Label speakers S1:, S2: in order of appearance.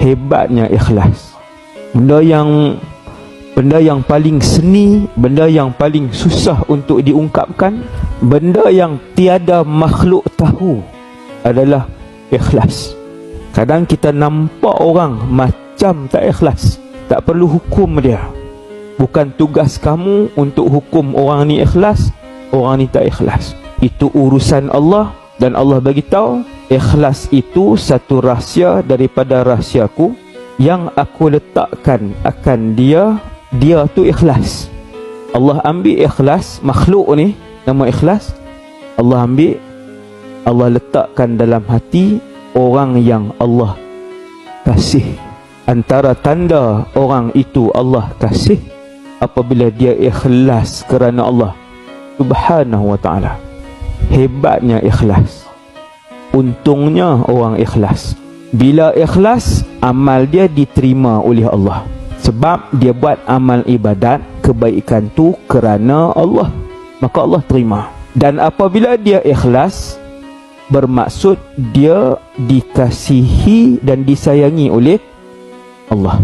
S1: Hebatnya ikhlas. Benda yang paling seni, benda yang paling susah untuk diungkapkan, benda yang tiada makhluk tahu adalah ikhlas. Kadang kita nampak orang macam tak ikhlas, tak perlu hukum dia. Bukan tugas kamu untuk hukum orang ni ikhlas, orang ni tak ikhlas. Itu urusan Allah, dan Allah bagi tahu ikhlas itu satu rahsia daripada rahsiaku yang aku letakkan akan dia tu ikhlas. Allah ambil ikhlas, makhluk ni nama ikhlas, Allah ambil, Allah letakkan dalam hati orang yang Allah kasih. Antara tanda orang itu Allah kasih apabila dia ikhlas kerana Allah Subhanahu wa ta'ala. Hebatnya ikhlas. Untungnya orang ikhlas. Bila ikhlas, amal dia diterima oleh Allah. Sebab dia buat amal ibadat, kebaikan tu kerana Allah, maka Allah terima. Dan apabila dia ikhlas, bermaksud dia dikasihi dan disayangi oleh Allah.